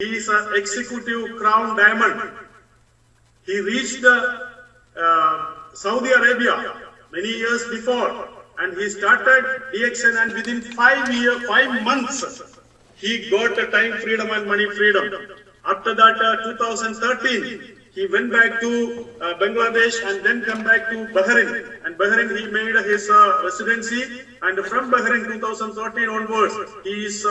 He is an executive crown diamond. He reached Saudi Arabia many years before, and he started DXN, and within 5 months, he got the time freedom and money freedom. After that, 2013, he went back to Bangladesh and then come back to Bahrain. And Bahrain, he made his residency. And from Bahrain 2013 onwards, he is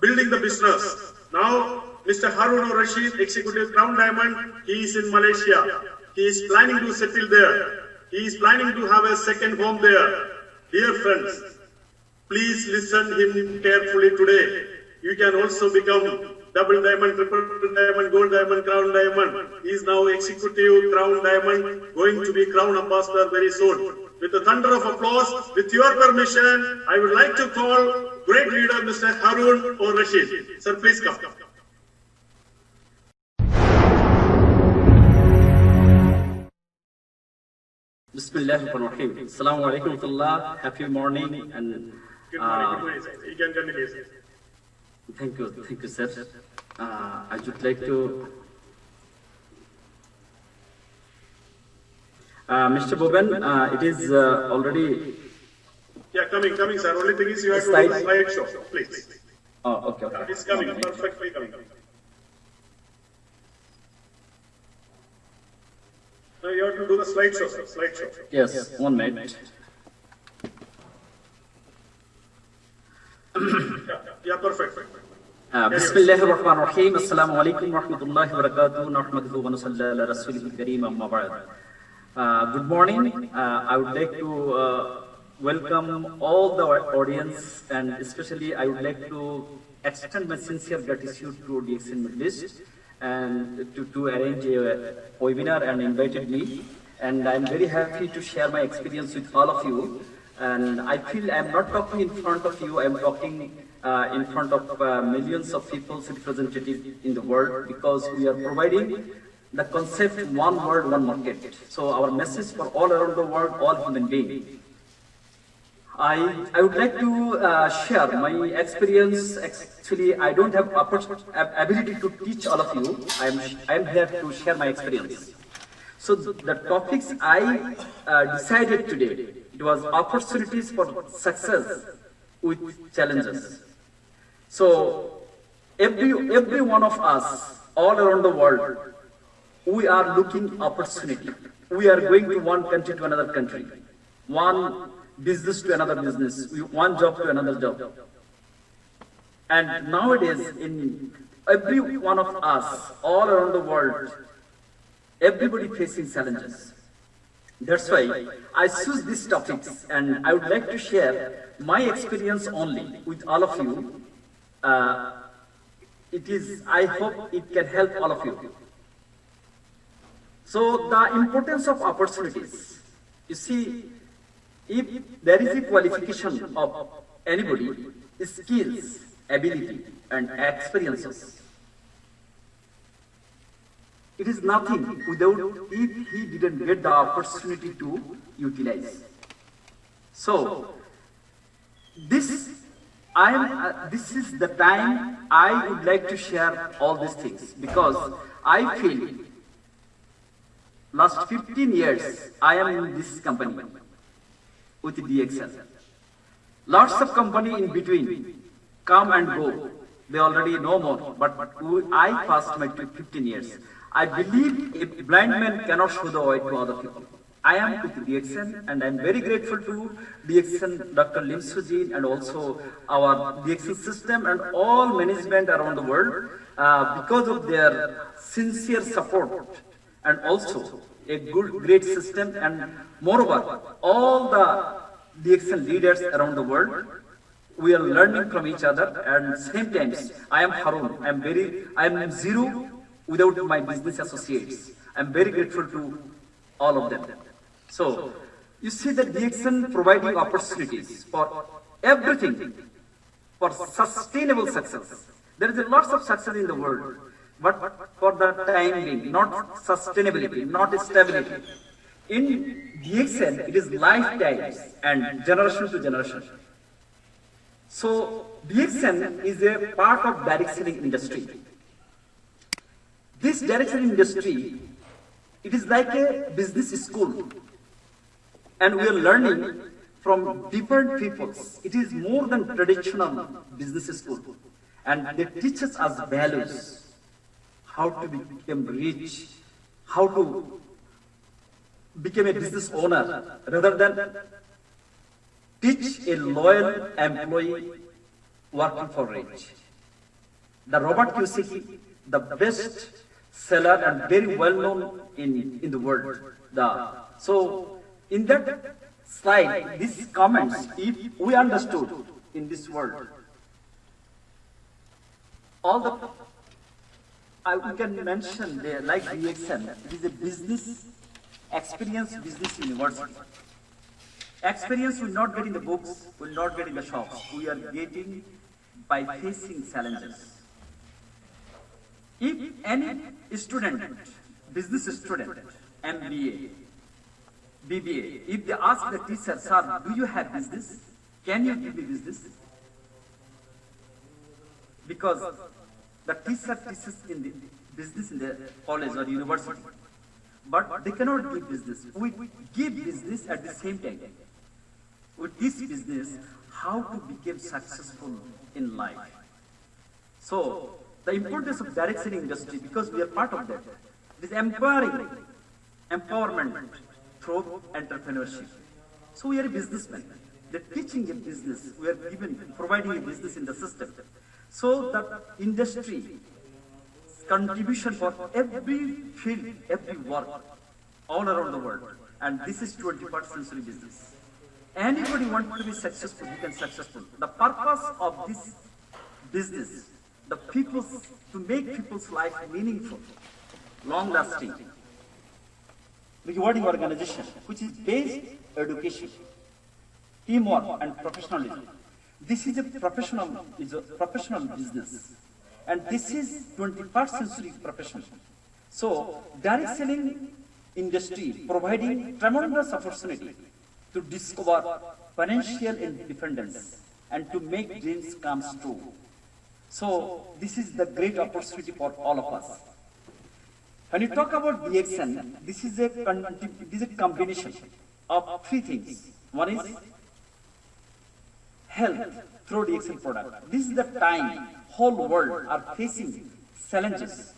building the business. Now, Mr. Harun Rashid, Executive Crown Diamond, he is in Malaysia. He is planning to settle there. He is planning to have a second home there. Dear friends, please listen him carefully today. You can also become double diamond, triple diamond, gold diamond, crown diamond. He is now executive crown diamond, going to be crown ambassador very soon. With a thunder of applause, with your permission, I would like to call great leader Mr. Harun Rashid. Sir, please come. Bismillahirrahmanirrahim. Assalamu alaikum warahmatullah. Happy morning and Good morning, sir. You can continue, sir. Thank you, sir. I would like to Mr. Boben, it is already coming, sir. Only thing is you have to do the slideshow, please. Oh, okay. It's coming, perfectly coming. Now you have to do the slideshow, sir. Slideshow. Yes, 1 minute. Yeah, perfect. Bismillahirrahmanirrahim. Assalamu alaikum warahmatullahi wabarakatuh. Nahmaduhu wa nusalli ala rasulihil kareem amma ba'd. Good morning. I would like to welcome all the audience, and especially I would like to extend my sincere gratitude to DXN Middle East and to arrange a webinar and invited me. And I'm very happy to share my experience with all of you. And I feel I'm not talking in front of you, I'm talking in front of millions of people represented in the world, because we are providing the concept one world, one market. So our message for all around the world, all human beings. I would like to share my experience. Actually, I don't have ability to teach all of you. I'm here to share my experience. So the topics I decided today, it was opportunities for success with challenges. So every one of us, all around the world, we are looking opportunity. We are going to one country to another country, one business to another business, one job to another job. And nowadays, in every one of us, all around the world, everybody facing challenges. That's why I choose these topics, and I would like to share my experience only with all of you. I hope it can help all of you. So the importance of opportunities. You see, if there is a qualification of anybody, skills, ability, and experiences, it is nothing without if he didn't get the opportunity to utilize. So, this is the time I would like to share all these things, because I feel last 15 years I am in this company with DXN. Lots of company in between come and go. They already know more, but I passed my 15 years. I believe a blind man cannot show the way to other people. I am with DXN, and I am very grateful to DXN, Dr. Lim Sujin, and also our DXN system and all management around the world, because of their sincere support and also a great system. And moreover, all the DXN leaders around the world, we are learning from each other. And same times, I am Harun. I am zero without my business associates. I'm very grateful to all of them. So, you see that DXN providing opportunities for everything, for sustainable success. There is a lot of success in the world, but for the time being, not sustainability, not stability. In DXN, it is lifetimes and generation to generation. So, DXN is a part of direct selling industry. This direction industry, it is like a business school. And we are learning from different peoples. It is more than traditional business school. And they teach us as values, how to become rich, how to become a business owner, rather than teach a loyal employee working for rich. The Robert Kiyosaki, the best seller and very well known in the world. So in that slide, these comments, if we understood in this world, we can mention there, like DXN, it is a business experience, business university. Experience will not get in the books, will not get in the shops. We are getting by facing challenges. If any student, business student, MBA, BBA, if they ask the teacher, sir, do you have business? Can you give me business? Because the teacher teaches in the business in the college or university, but they cannot give business. We give business at the same time. We teach business how to become successful in life. So the importance of direct selling industry, because we are part of that, it is empowerment through entrepreneurship. So we are a businessman. They're teaching a business. We are providing a business in the system. So the industry contribution for every field, every work, all around the world. And this is 21st century business. Anybody wants to be successful, you can successful. The purpose of this business, to make people's life meaningful, long-lasting, rewarding organization, which is based education, teamwork, and professionalism. This is a professional business, and this is 21st century profession. So, direct selling industry providing tremendous opportunity to discover financial independence and to make dreams come true. So, this is the great opportunity for all of us. When you talk about DXN, this is a combination of three things. One is health through DXN product. This is the time whole world are facing challenges.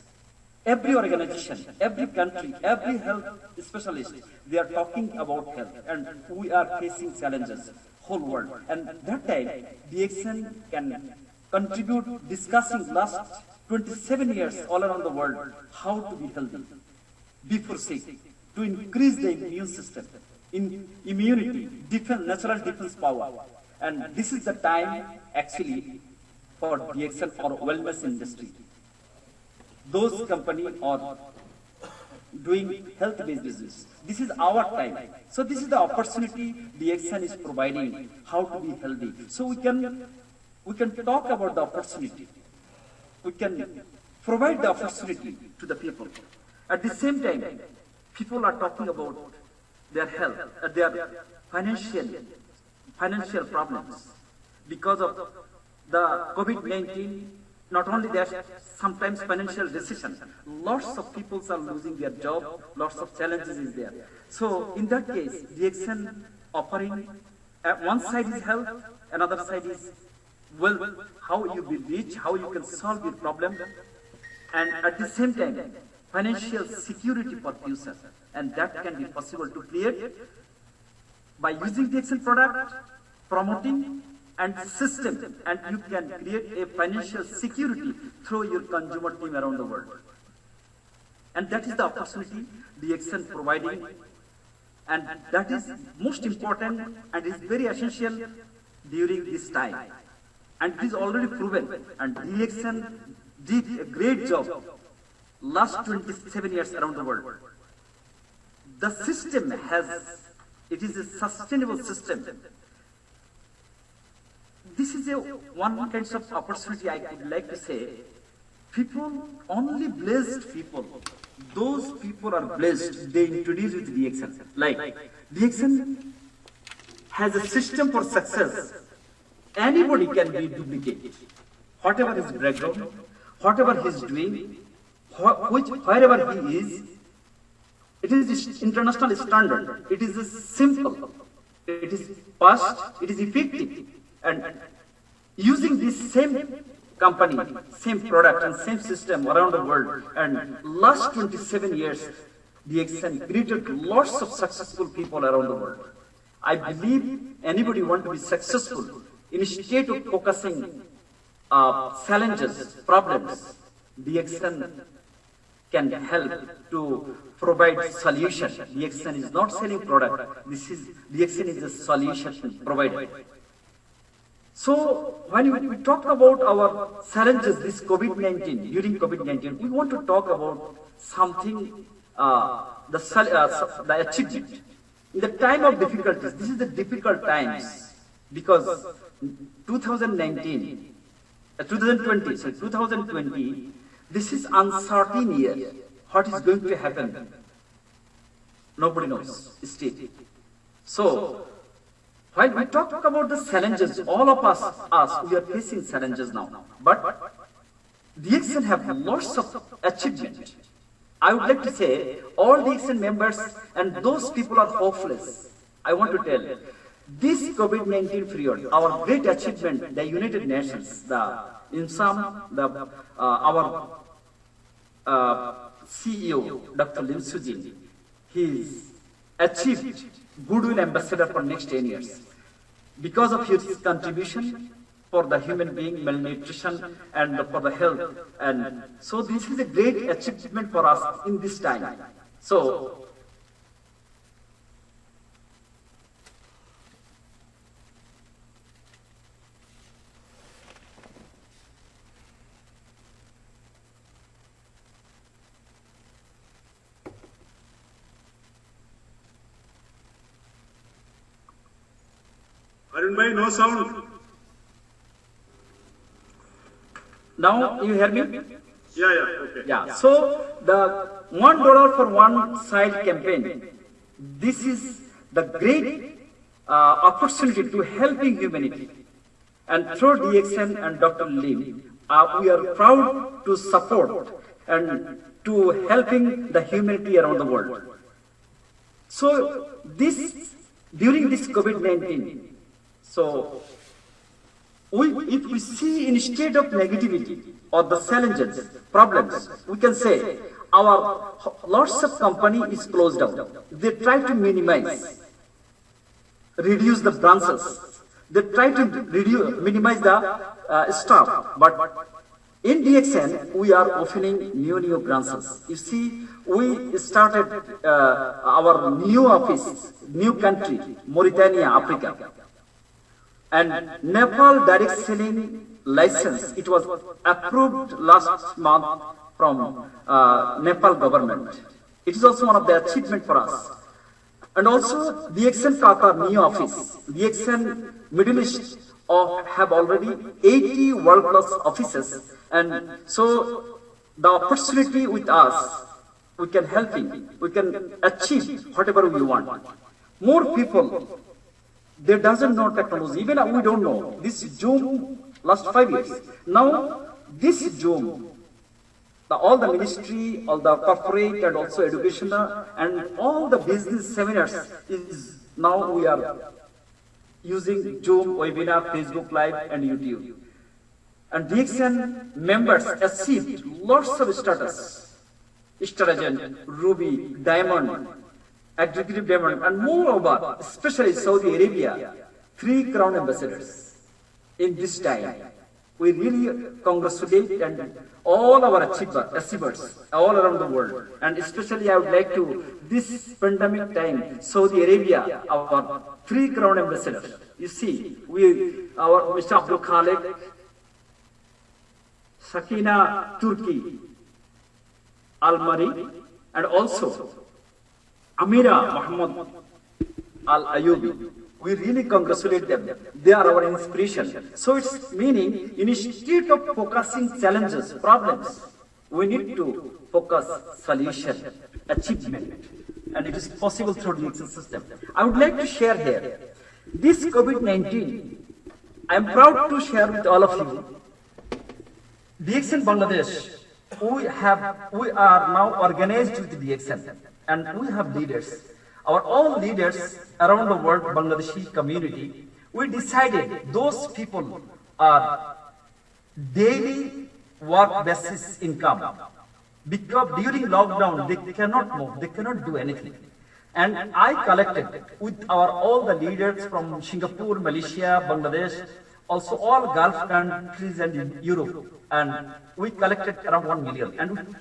Every organization, every country, every health specialist, they are talking about health, and we are facing challenges, whole world. And that time, DXN can contribute discussing last 27 years all around the world how to be healthy, before sick, to increase the immune system, in immunity, natural defense power. And this is the time actually for DXN or wellness industry. Those companies are doing health-based business. This is our time. So this is the opportunity DXN is providing how to be healthy. So we can talk about the opportunity. We can provide the opportunity to the people. At the same time, people are talking about their health, their financial problems because of the COVID-19. Not only that, sometimes financial recession. Lots of people are losing their job, lots of challenges is there. So in that case, DXN offering, one side is health, another side is wealth, how you be rich, how you can solve your problem, and at the same time, financial security for future. And that can be possible to create by using DXN product, promoting and system, and you can create a financial security through your consumer team around the world. And that is the opportunity DXN providing, and that is most important and is very essential during this time. And it is already proven, and DXN did a great job last 27 years around the world. The system it is a sustainable system. This is one kind of opportunity I would like to say. People, only blessed people, those people are blessed, they introduce with DXN. Like, DXN has a system for success. Anybody can be duplicated. Whatever his background, whatever he's doing, wherever he is, it is this international standard. It is simple. It is fast. It is effective. And using this same company, same product and same system around the world, and last 27 years, DXN created lots of successful people around the world. I believe anybody want to be successful, instead of focusing challenges, problems, DXN can help to provide solution. DXN is not selling product. DXN is a solution provider. So when we talk about our challenges, this COVID-19, during COVID-19, we want to talk about something, the achievement. In the time of difficulties, this is the difficult times, because 2020, this is uncertain year. What is going to happen? Nobody knows still. So, while we talk about the challenges, all of us, we are facing challenges now. But DXN have lots of achievement. I would like to say, all DXN members and those people are hopeless. I want to tell, this COVID-19 period, our great achievement, the United Nations, the INSAM, our CEO, Dr. Lim Sujin, he's achieved Goodwill Ambassador for next 10 years. Because of his contribution for the human being, malnutrition, and for the health. And so this is a great achievement for us in this time. So, Arun bhai, no sound. now you hear me? Yeah, okay. Yeah. So the $1 for one child campaign, this is the great opportunity to helping humanity. And through DXN and Dr. Lim, we are proud to support and to helping the humanity around the world. So during this COVID-19, so if we see instead of negativity or the challenges, problems, we can say our lots of company is closed down. They try to minimize, reduce the branches. They try to minimize the staff. But in DXN, we are opening new branches. You see, we started our new office, new country, Mauritania, Africa. And Nepal direct selling license, it was approved last month from Nepal government. It is also one of the achievement for us. And also DXN Qatar new office, DXN Middle East have already 80 world-class offices. And so the opportunity with us, we can help him, we can achieve whatever we want. More people, they doesn't know technology, even we don't know. This Zoom, last 5 years. Now, this Zoom, all the ministry, all the corporate and also educational and all the business seminars is now we are using Zoom, webinar, Facebook Live and YouTube. And DXN members achieved lots of status, Star Agent, Ruby, Diamond, Executive Diamond, and moreover, especially Saudi Arabia, 3 crown ambassadors in this time. We really congratulate and all our achievers all around the world. And especially I would like to, this pandemic time, Saudi Arabia, our 3 crown ambassadors. You see, our Mr. Abdul Khalid, Sakina Turki, Al-Mari, and also Amira Muhammad Al-Ayubi. We really congratulate them. They are our inspiration. So it's meaning, instead of focusing challenges, problems, we need to focus solution, achievement. And it is possible through the DXN system. I would like to share here, this COVID-19, I am proud to share with all of you, DXN Bangladesh we are now organized with DXN, and we have leaders. Our all leaders around the world, Bangladeshi community, we decided those people are daily work basis income. Because during lockdown, they cannot move, they cannot do anything. And I collected with our all the leaders from Singapore, Malaysia, Bangladesh, also all Gulf countries and in Europe. And we collected around 1 million. And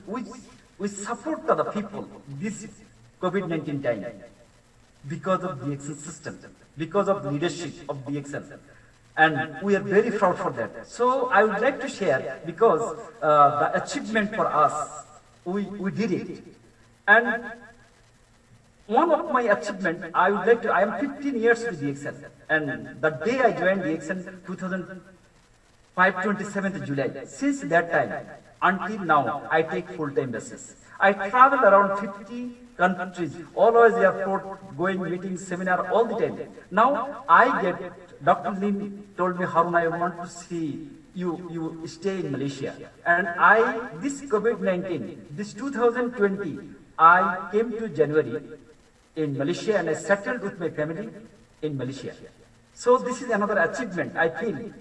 we support the people this COVID-19 time because of the DXN system, because of the leadership of DXN. And we are very proud for that. So I would like to share because the achievement for us, we did it. And one of my achievement, I would like to, I am 15 years with DXN. And the day I joined DXN, 2005, 27th July, since that time until now, I take full-time basis. I travel around 50 countries, always airport, going meetings, seminar, all the time. Now I get, Dr. Lim told me, Harun, I want to see you stay in Malaysia. And this COVID-19, this 2020, I came to January in Malaysia and I settled with my family in Malaysia. So this is another achievement, I feel.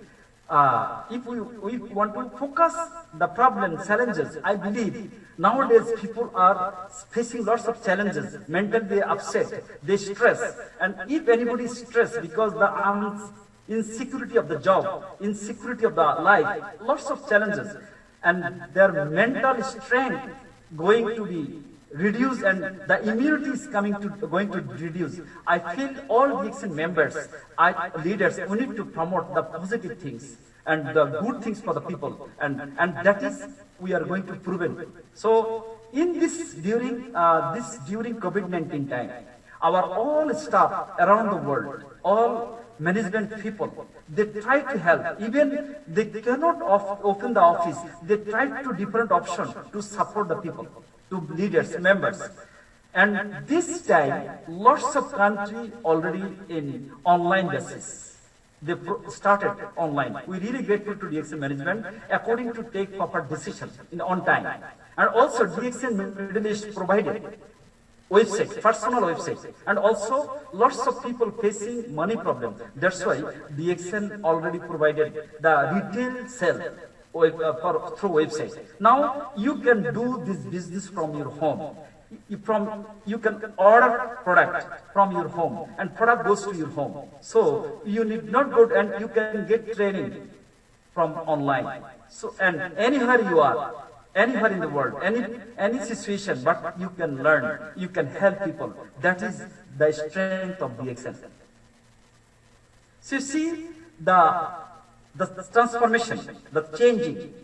If we want to focus the problem, challenges, I believe nowadays people are facing lots of challenges, mentally they are upset, they stress. And if anybody is stressed because the insecurity of the job, insecurity of the life, lots of challenges, and their mental strength going to be reduced and the immunity is going to reduce. I feel all DXN members, leaders, we need to promote the positive things and the good things for the people, and that is we are going to prove it. So in this during COVID-19 time, our all staff around the world, all management people, they try to help. Even they cannot open the office, they try to different options to support the people, to leaders, members. And this time, lots of country already in online basis. They started online. We're really grateful to DXN management according to take proper decision on time. And also DXN Middle East provided website, personal website, and also lots of people facing money problem. That's why DXN already provided the retail sale through website. Now you can do this business from your home. You can order product from your home and product goes to your home. So you need not go and you can get training from online. So and anywhere you are, anywhere in the world, any situation, but you can learn, you can help people. That is the strength of DXN. So you see the transformation, the changing,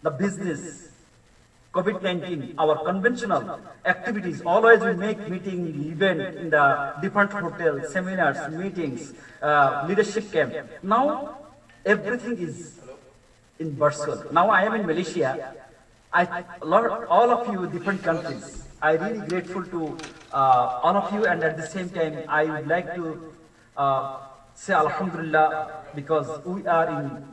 the business, COVID-19, our conventional activities, always we make meeting, event in the different hotels, seminars, meetings, leadership camp. Now everything is in virtual. Now I am in Malaysia. All of you different countries. I really grateful to all of you, and at the same time I would like to say Alhamdulillah, because we are in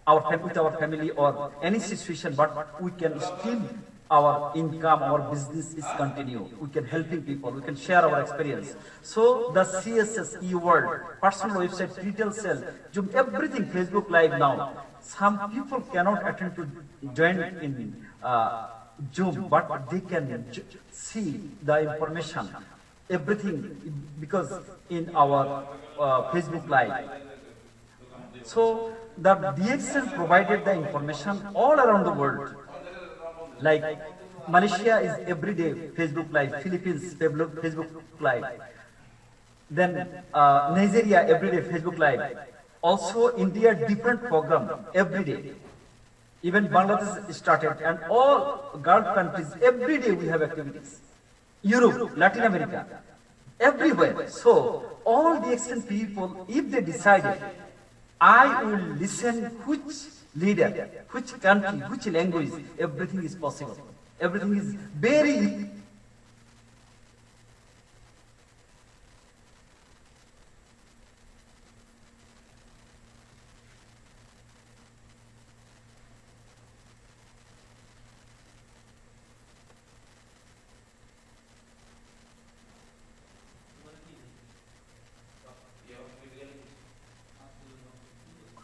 with our family or any situation, but we can still, our income, our business is continue. We can helping people, we can share our experience. So the CSS, e-world, personal website, retail sale, Zoom, everything, Facebook Live now. Some people cannot attend to join in Zoom, but they can see the information, everything, because in our Facebook Live. So the DXN provided the information all around the world. Like Malaysia is everyday Facebook Live, Philippines Facebook Live, then Nigeria everyday Facebook Live. Also India different program every day. Even Bangladesh started, and all Gulf countries every day we have activities. Europe, Latin America, everywhere. So all DXN people, if they decided, I will listen which leader, which country, which language, everything is possible. Everything is very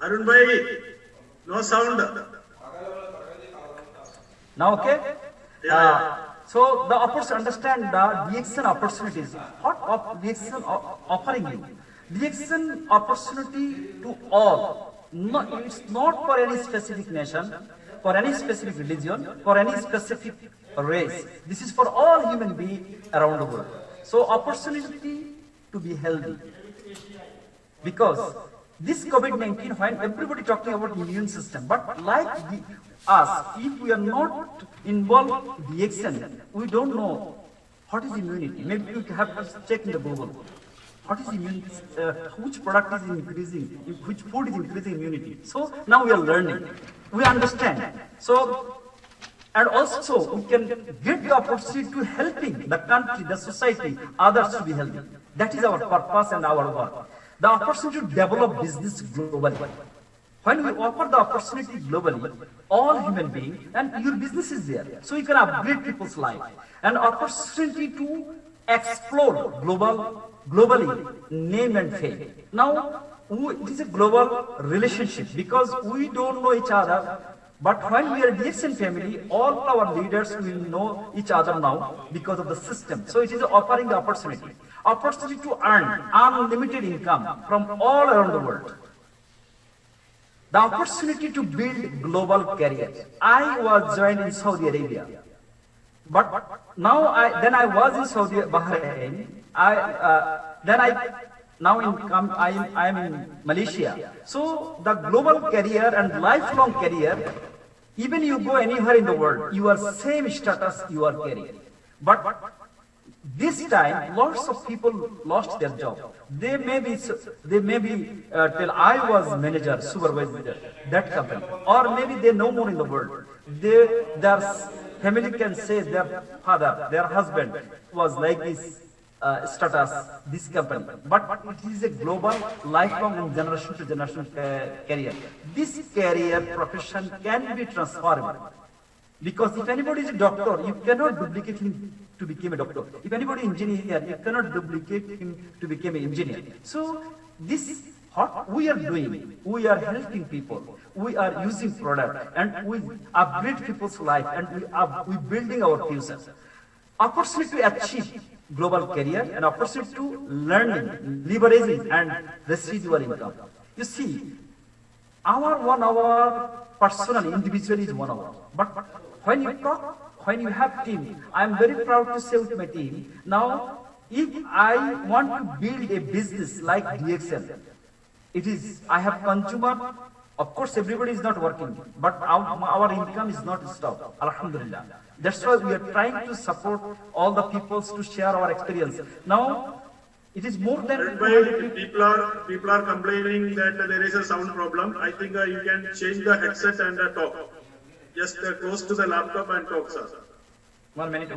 Arun bhai, no sound. Now, okay? Yeah. So the understand the DXN opportunities. What DXN offering you? DXN opportunity to all. No, it's not for any specific nation, for any specific religion, for any specific race. This is for all human beings around the world. So opportunity to be healthy. Because this COVID-19, when everybody talking about immune system, but like us, if we are not involved in DXN, we don't know what is immunity. Maybe you have to check in the Google. What is immunity? Which product is increasing? Which food is increasing immunity? So now we are learning. We understand. So, and also we can get the opportunity to helping the country, the society, others to be healthy. That is our purpose and our work. The opportunity to develop business globally. When we offer the opportunity globally, all human beings, and your business is there, so you can upgrade people's life. And opportunity to explore globally, name and fame. Now, it is a global relationship because we don't know each other. But when we are DXN family, all our leaders will know each other now because of the system. So it is offering the opportunity. Opportunity to earn unlimited income from all around the world. The opportunity to build global career. I was joined in Saudi Arabia. But now I was in Saudi Bahrain. I am in Malaysia. So the global career and lifelong career, even you go anywhere in the world, you are same status, you are career. But this time, lots of people lost their job. They may be till I was manager, supervisor, that company, or maybe they no more in the world. Their family can say their father, their husband was like this status, this company. But it is a global, lifelong and generation to generation career. This career profession can be transferable. Because if anybody is a doctor, you cannot duplicate him to become a doctor. If anybody is an engineer, you cannot duplicate him to become an engineer. So this, what we are doing, we are helping people. We are using product and we upgrade people's life and we building our future. Opportunity to achieve global career and opportunity to learning, leveraging and residual income. You see, our personal, individual is 1 hour. But when you talk, when you have team, I am very proud to say with my team, now if I want to build a business like DXN, I have consumer, of course everybody is not working, but our income is not stopped, alhamdulillah. That's why we are trying to support all the peoples to share our experience. Now, it is more than... People are complaining that there is a sound problem. I think you can change the headset and talk. Just close to the laptop and talk, sir. 1 minute.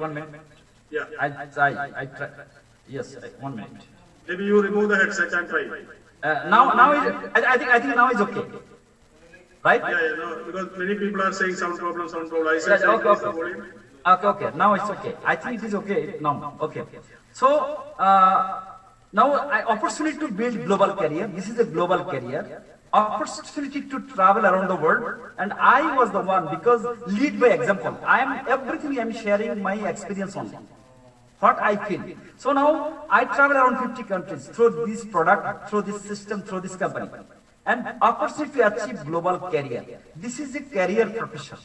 Yeah. I try. Yes, 1 minute. Maybe you remove the headset and try. I think now is okay. Right? Yeah, no, because many people are saying sound problem. I said, okay. Now it's okay. I think it is okay now. Okay. So, now opportunity to build global career. This is a global career. Opportunity to travel around the world. And I was the one because lead by example. Everything I am sharing my experience only. What I feel. So now I travel around 50 countries through this product, through this system, through this company. And opportunity to achieve global career. This is a career profession.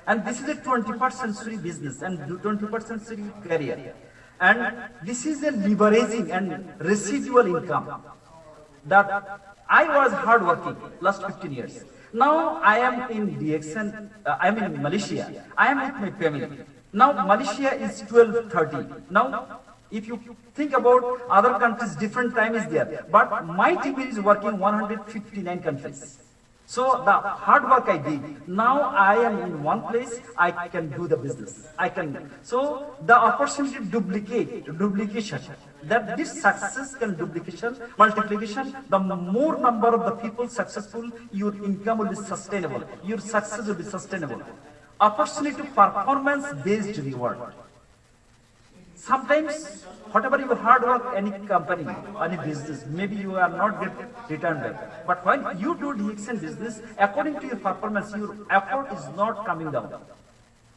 And this is a 21st century business and 21st century career. And this is a leveraging and residual income. That I was hardworking last 15 years. Now I am in DXN, I am in Malaysia. I am with my family. Now Malaysia is 12:30. Now if you think about other countries, different time is there. But my team is working 159 countries. So the hard work I did, now I am in one place, I can do the business. So the opportunity to duplication, that this success can multiplication, the more number of the people successful, your income will be sustainable, your success will be sustainable. Opportunity to performance-based reward. Sometimes, whatever you hard work, any company, any business, maybe you are not get return back. But when you do DXN business, according to your performance, your effort is not coming down.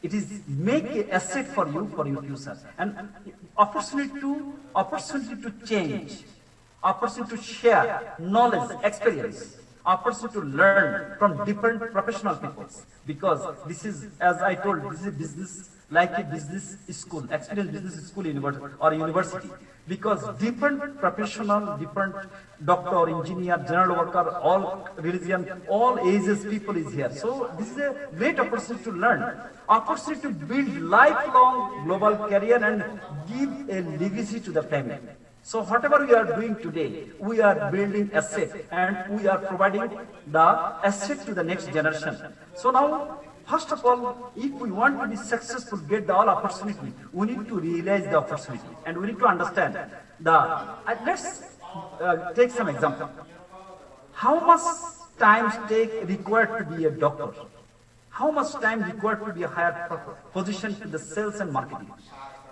It is make an asset for you for your future, and opportunity to change, opportunity to share knowledge, experience, opportunity to learn from different professional people. Because this is, as I told, this is a business like a business school, experience business school or university. Because different professional, different doctor, engineer, general worker, all religion, all ages people is here. So this is a great opportunity to learn, opportunity to build lifelong global career and give a legacy to the family. So whatever we are doing today, we are building asset and we are providing the asset to the next generation. So now, first of all, if we want to be successful, get the all opportunity, we need to realize the opportunity and we need to understand the, let's take some example. How much time required to be a doctor? How much time required to be a higher position to the sales and marketing?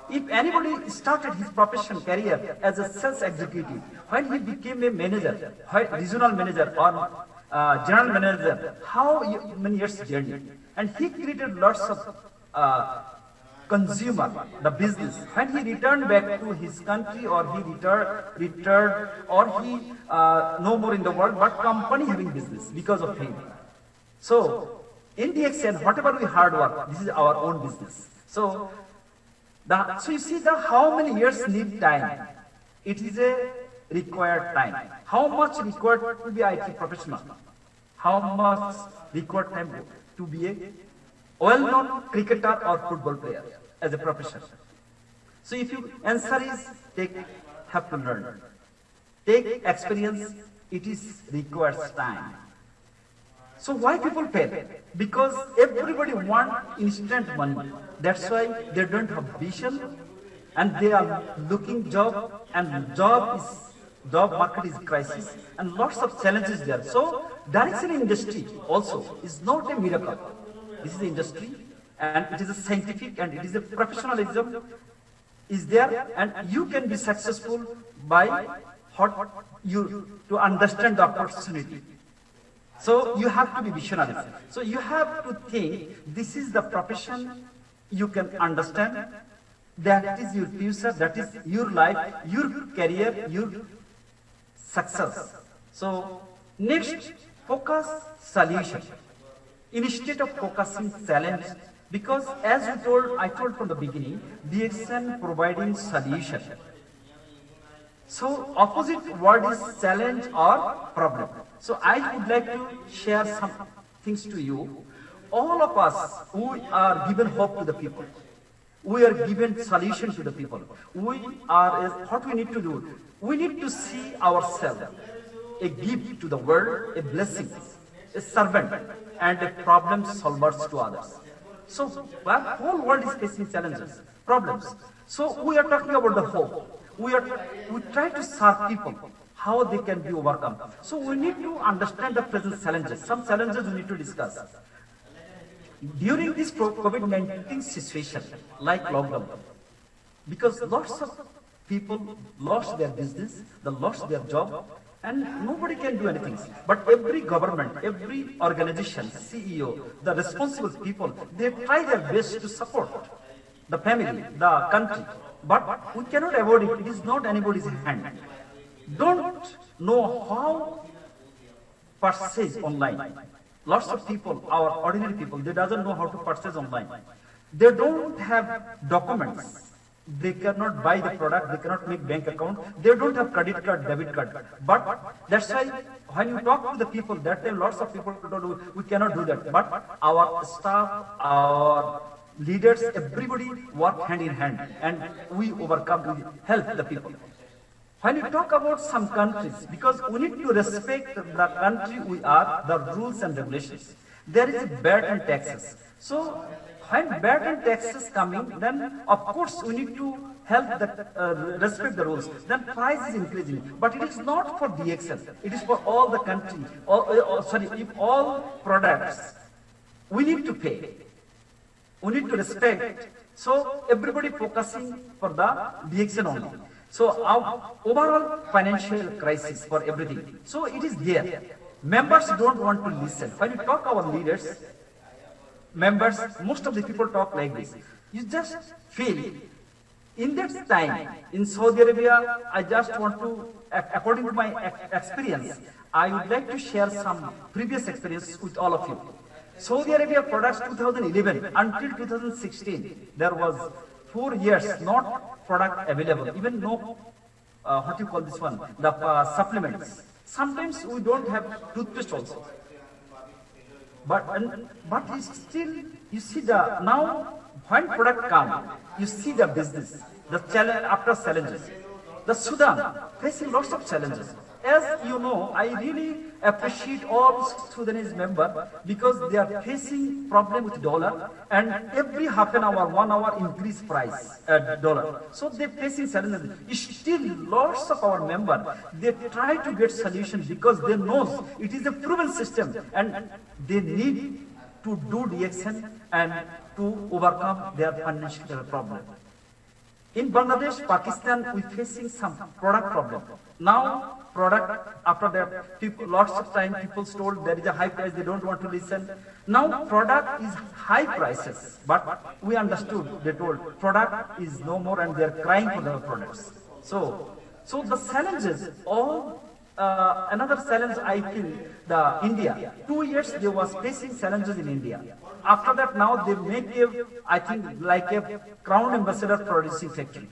If anybody started his profession career as a sales executive, when he became a manager, regional manager or general manager, many years journey? And he created lots of consumer, the business. When he returned back to his country or he returned or he no more in the world, but company having business because of him. So in DXN, whatever we hard work, this is our own business. So you see how many years need time. It is a required time. How much required to be IT professional? How much required time to be a well-known cricketer or football player as a profession? So if your answer is have to learn. Take experience, it is requires time. So why people fail? Because everybody wants instant money. That's why they don't have vision and they are looking job, and job market is crisis and lots of challenges there. So direction industry also is not a miracle. This is the industry and it is a scientific and it is a professionalism is there, and you can be successful by to understand the opportunity. So you have to be visionary. So you have to think this is the profession you can understand, that is your future, that is your life, your career, your success. So next, focus solution instead of focusing challenge. Because as I told from the beginning, DXN providing solution. So opposite word is challenge or problem. So I would like to share some things to you. All of us who are given hope to the people, we are given solution to the people. What we need to do? We need to see ourselves a gift to the world, a blessing, a servant, and a problem solvers to others. So the whole world is facing challenges, problems. So we are talking about the hope. We try to serve people, how they can be overcome. So we need to understand the present challenges. Some challenges we need to discuss. During this COVID-19 situation, like lockdown, because lots of people lost their business, they lost their job, and nobody can do anything. But every government, every organization, CEO, the responsible people, they try their best to support the family, the country. But we cannot avoid it. It is not anybody's hand. Don't know how purchase online. Lots of people, our ordinary people, they doesn't know how to purchase online. They don't have documents. They cannot buy the product. They cannot make bank account. They don't have credit card, debit card. But that's why when you talk to the people, that time lots of people don't do. We cannot do that. But our staff, our leaders, everybody work hand in hand, and we overcome, we help the people. When you talk about some countries, because we need to respect the country we are, the rules and regulations. There is a VAT and taxes. So when VAT and taxes coming, then of course we need to help the respect the rules. Then price is increasing, but it is not for DXN. It is for all the country. If all products, we need to pay. We need to respect So everybody focusing for the DXN only. So our overall financial crisis for everything. So it is there. Members don't want to listen. When you talk our leaders, members, most of the people talk like this. You just feel in that time in Saudi Arabia, I just want to, according to my experience, I would like to share some previous experience with all of you. Saudi Arabia products 2011 until 2016, there was 4 years not product available, even no, what you call this one, the supplements. Sometimes we don't have toothpaste also. But it's still, you see the, now when product come, you see the business, the challenge after challenges. The Sudan facing lots of challenges. As you know, I really appreciate all Sudanese members because they are facing problem with dollar and every half an hour, 1 hour increase price dollar. So they're facing challenges. Still lots of our members, they try to get solution because they know it is a proven system and they need to do DXN and to overcome their financial problem. In Bangladesh, Pakistan, we're facing some product problem. Now, product, after that, people, lots of time people told there is a high price, they don't want to listen. Now, product is high prices, but we understood, they told, product is no more and they're crying for their products. So the challenges, all, another challenge I feel, the India, 2 years they was facing challenges in India. After that, now they make a, I think, like a Crown Ambassador producing factory.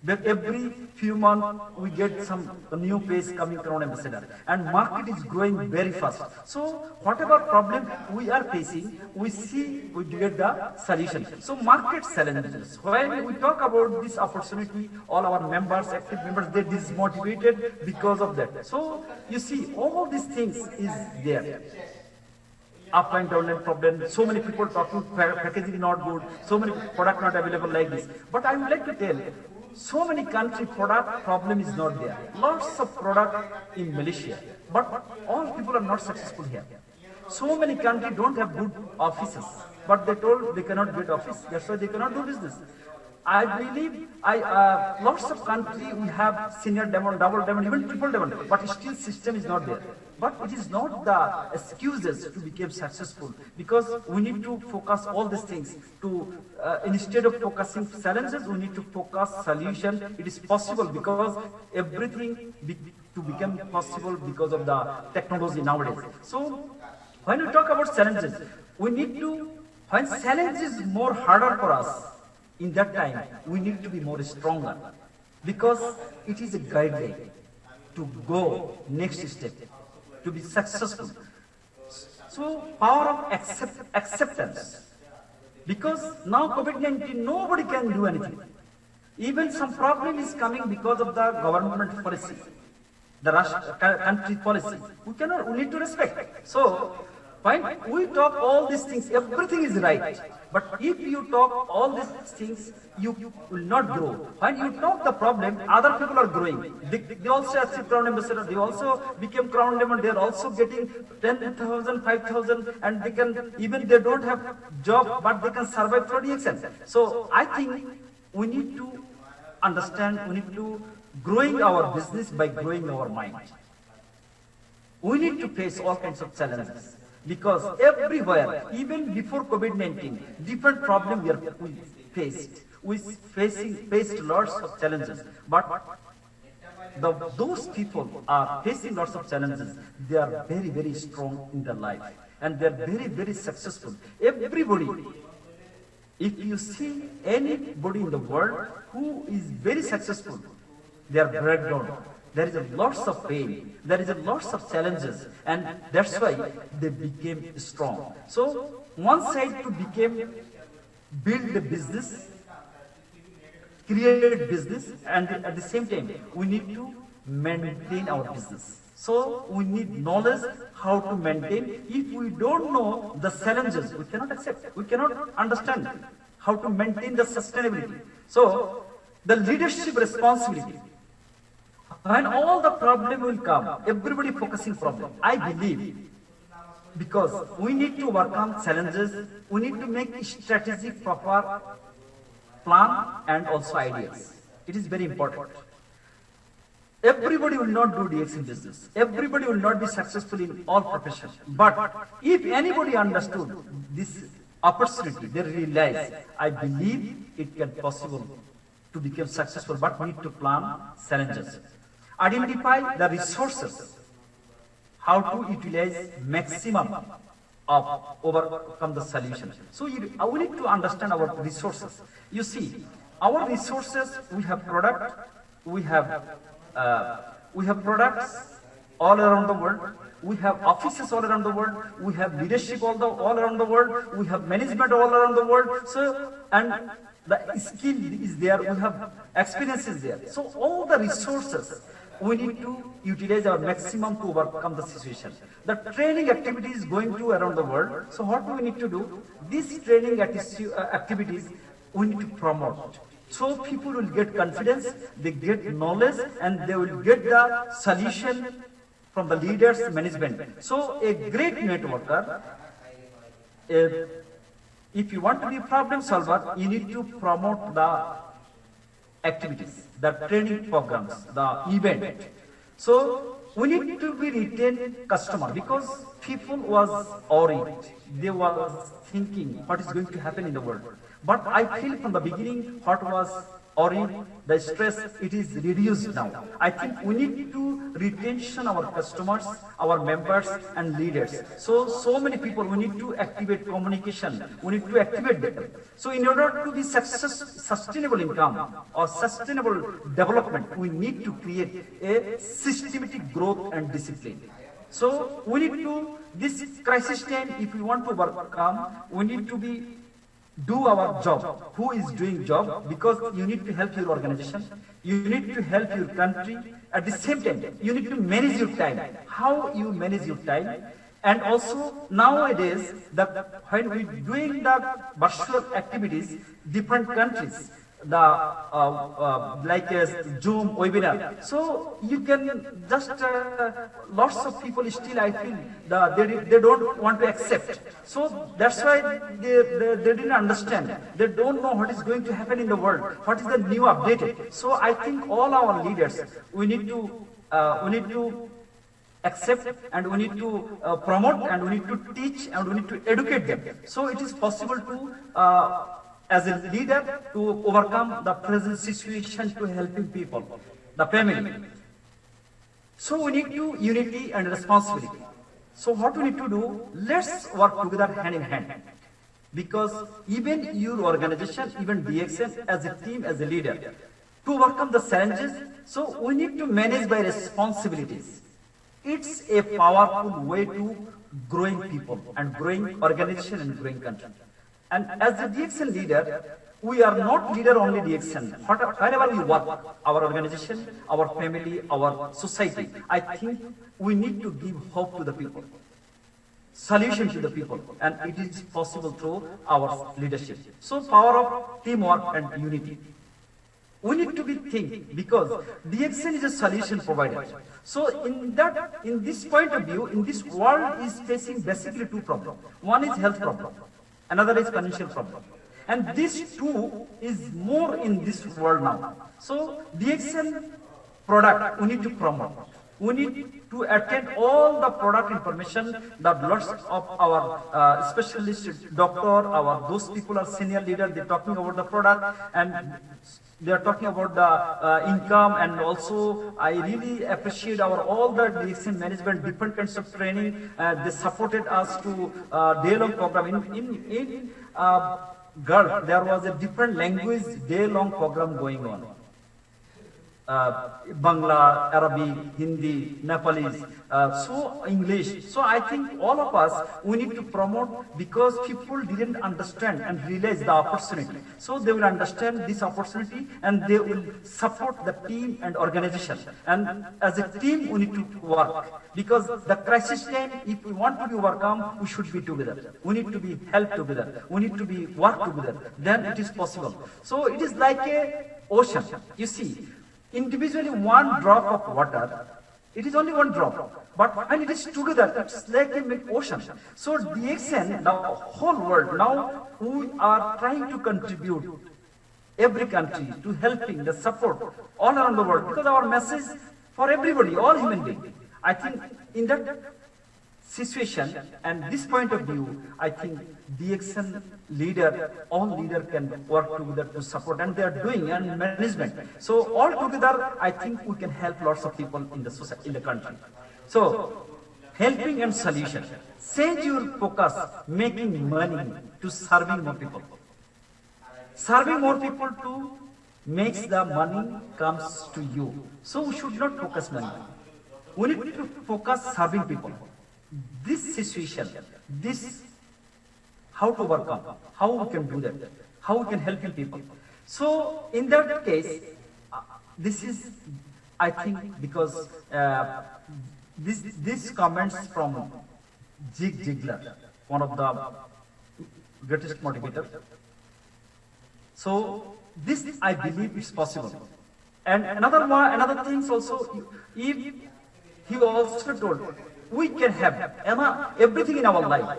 That every few months we get some new place coming Crown Ambassador, and market is growing very fast. So whatever problem we are facing, we see we get the solution. So market challenges. When we talk about this opportunity, all our members, active members, they dismotivated because of that. So you see, all these things is there. Upline downline problem, so many people talking packaging not good, so many product not available like this. But I would like to tell, so many country product problem is not there. Lots of product in Malaysia, but all people are not successful here. So many country don't have good offices, but they told they cannot get office. That's why they cannot do business. I believe lots of country we have senior diamond, double diamond, even triple diamond, but still system is not there. But it is not the excuses to become successful because we need to focus all these things to instead of focusing challenges, we need to focus solution. It is possible because everything to become possible because of the technology nowadays. So when we talk about challenges, we need to, when challenge is more harder for us, in that time, we need to be more stronger because it is a guideline to go next step, to be successful. So power of acceptance, because now COVID-19, nobody can do anything. Even some problem is coming because of the government policy, the country policy. We need to respect. So when we talk all these things, everything is right. But if you talk all these things, you will not grow. When you talk the problem, other people are growing. They also achieve Crown Ambassador. They also became Crown Diamond. They are also getting 10,000, 5,000, and they can, even they don't have job, but they can survive through DXN. So I think we need to understand, we need to growing our business by growing our mind. We need to face all kinds of challenges. Because everywhere, even before COVID-19, different problems we faced. We faced lots of challenges. But those people are facing lots of challenges. They are very, very strong in their life. And they are very, very successful. Everybody, if you see anybody in the world who is very successful, they are breakdown. There is a lots of pain, there is a lots of challenges, and that's why they became strong. So one side to build a business, create business, and at the same time, we need to maintain our business. So we need knowledge how to maintain. If we don't know the challenges, we cannot accept, we cannot understand how to maintain the sustainability. So the leadership responsibility. When all the problem will come, everybody focusing problem, I believe, because we need to overcome challenges, we need to make strategic proper plan and also ideas. It is very important. Everybody will not do DX business. Everybody will not be successful in all professions. But if anybody understood this opportunity, they realize, I believe it can possible to become successful, but we need to plan challenges. Identify the resources, how to utilize maximum of overcome the solution. So we need to understand our resources. You see, our resources, we have product, we have products all around the world. We have offices all around the world. We have leadership all around the world. We have management all around the world. So, and the skill is there. We have experiences there. So all the resources, we need to utilize our maximum to overcome the situation. The training activity is going to around the world. So what do we need to do? These training activities, we need to promote. So people will get confidence, they get knowledge, and they will get the solution from the leaders, management. So a great networker, if you want to be a problem solver, you need to promote the activities, the training programs, the event. So we need to be retained customer because people was worried. They was thinking what is going to happen in the world. But I feel from the beginning what was worrying, the stress, it is reduced now. I think we need to retention our customers, our members and leaders. So many people, we need to activate communication. We need to activate them. So in order to be sustainable income or sustainable development, we need to create a systematic growth and discipline. So we need to, this crisis time, if we want to overcome, we need to do our job. Who is doing job? Because you need to help your organization. You need to help your country. At the same time, you need to manage your time. How you manage your time. And also nowadays, when we doing the virtual activities, different countries, like a Zoom webinar. So you can just lots of people still, I feel they don't want to accept. So that's why they didn't understand. They don't know what is going to happen in the world. What is the new updated? So I think all our leaders, we need to accept and we need to promote and we need to teach and we need to educate them. So it is possible to as a leader to overcome the present situation to helping people, the family. So we need to unity and responsibility. So what we need to do, let's work together hand in hand. Because even your organization, even DXN as a team, as a leader, to overcome the challenges, so we need to manage by responsibilities. It's a powerful way to growing people and growing organization and growing country. And as a DXN leader, we are not leader only DXN. Wherever we work, our organization, our family, our society, I think we need to give hope to the people, solution to the people, and it is possible through our leadership. So power of teamwork and unity. We need to be thinking because DXN is a solution provider. So in this point of view, in this world is facing basically two problems. One is health problem. Another is financial problem. And this too is more in this world now. So DXN product, we need to promote. We need to attend all the product information, the lots of our specialist doctor, those people are senior leaders, they're talking about the product and they are talking about the income, and also I really appreciate all the DXN management, different kinds of training. They supported us to day-long program. In Gulf, there was a different language day-long program going on. Bangla, Arabic, Hindi, Nepalese, so English. So I think all of us, we need to promote because people didn't understand and realize the opportunity. So they will understand this opportunity and they will support the team and organization. And as a team, we need to work because the crisis time, if we want to be overcome, we should be together. We need to be helped together. We need to be work together. Then it is possible. So it is like a ocean. You see, individually one drop of water, it is only one drop. But when it is together, it's like an ocean. So DXN, the whole world, now we are trying to contribute every country, to helping, the support all around the world, because our message for everybody, all human beings. I think in that situation and this point of view, I think DXN leader, all leader can work together to support, and they are doing, and management. So all together, I think we can help lots of people in the society, in the country. So helping and solution. Change your focus, making money to serving more people. Serving more people to makes the money comes to you. So we should not focus money. We need to focus serving people. This situation, this how to overcome, how we can do that, how we can help people. So in that case, this is, I think, because this comments from Zig Ziglar, one of the greatest motivators. So this, I believe, is possible. And another things also, if he also told, we can have everything in our life.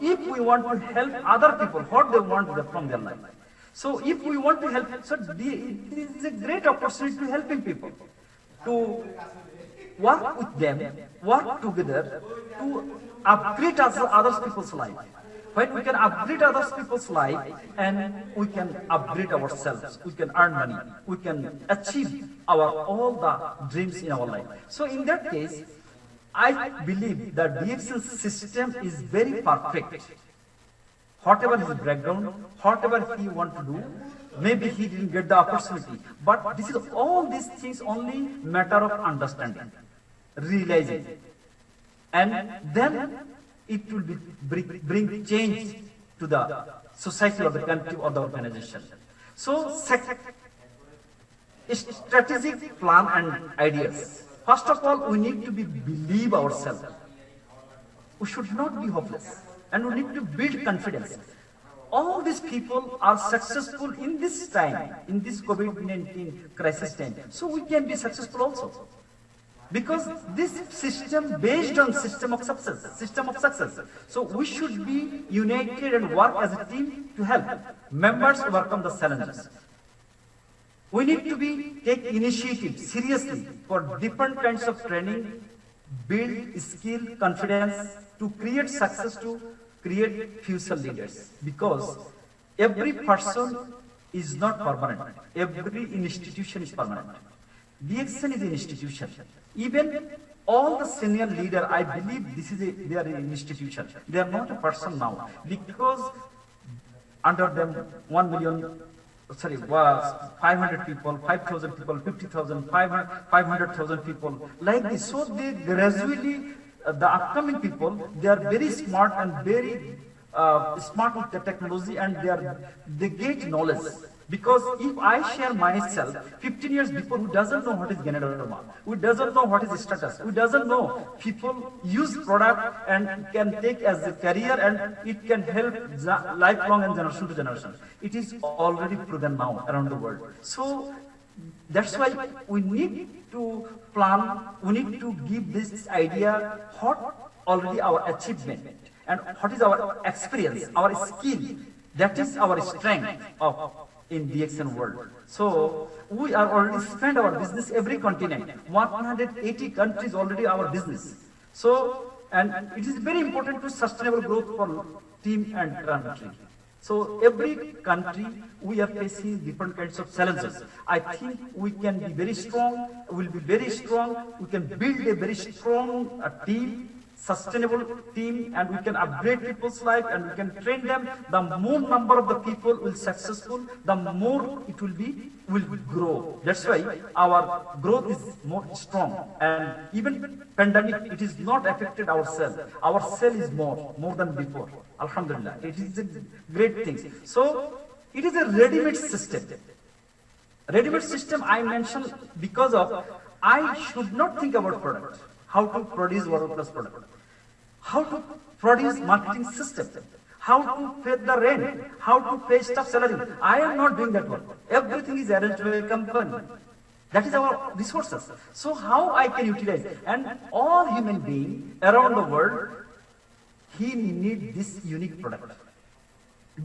If we want to help other people, what they want from their life. So if we want to help, so it is a great opportunity to helping people, to work with them, work together to upgrade other people's life. When we can upgrade other people's life, and we can upgrade ourselves, we can earn money, we can achieve all the dreams in our life. So in that case, I believe the DXN system is very perfect. Whatever his background, whatever he want to do, maybe he didn't get the opportunity. But this is all these things only matter of understanding, realizing, and then it will bring change to the society or the country or the organization. So strategic plan and ideas. First of all, we need to believe ourselves. We should not be hopeless, and we need to build confidence. All these people are successful in this time, in this COVID-19 crisis time. So we can be successful also. Because this system based on system of success. So we should be united and work as a team to help members overcome the challenges. We need to take initiative seriously for different kinds of training, build skill, confidence to create success, to create future leaders. Because every person is not permanent. Every institution is permanent. DXN is an institution. Even all the senior leader, I believe they are an institution. They are not a person now. Because under them 500 people, 5,000 people, 50,000, 500,000 people, like this. So they gradually, the upcoming people, they are very smart and very smart with the technology, and they get knowledge. Because if I share myself, 15 years before, who doesn't know what is Ganoderma, who doesn't know what is status, who doesn't know people use product and can take as a career, and it can help lifelong and generation to generation. It is already proven now around the world. So that's why we need to plan, we need to give this idea what already our achievement and what is our experience, our skill. That is our strength in DXN world. So we are already spend our business every continent, 180 countries already our business. So, and it is very important to sustainable growth for team and country. So every country we are facing different kinds of challenges. I think we can be very strong, will be very strong, we can build a very strong team, sustainable team, and we can upgrade people's life, and we can train them. The more number of the people will successful, the more it will grow. That's why our growth is more strong. And even pandemic, it is not affected our cell. Our cell is more than before. Alhamdulillah. It is a great thing. So it is a ready-made system. Ready-made system I mentioned because of I should not think about product. How to produce world class product, how to produce marketing system, how to pay the rent, how to pay staff salary. I am not doing that work. Everything is arranged by a company. That is our resources. So how I can utilize, and all human beings around the world, he need this unique product,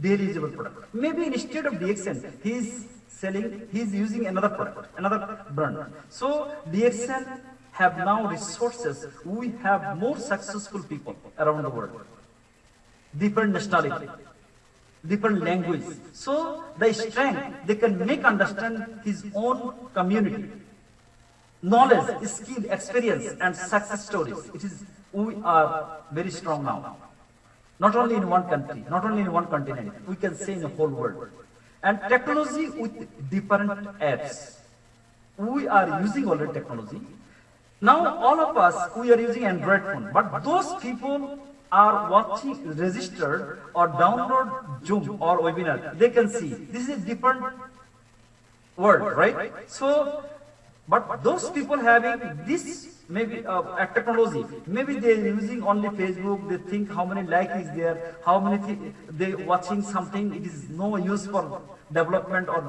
daily usable product. Maybe instead of DXN, he is selling, he's using another product, another brand. So DXN have now resources. We have more successful people around the world, different nationality, different language. So the strength, they can make understand his own community. Knowledge, skill, experience, and success stories. We are very strong now. Not only in one country, not only in one continent, we can say in the whole world. And technology with different apps. We are using already technology. Now all of us, we are using Android phone, but those people are watching, registered or download Zoom or webinar, they can see. This is a different world, right? So, but those people having this maybe technology, maybe they are using only Facebook, they think how many likes is there, how many they watching something, it is no use for development or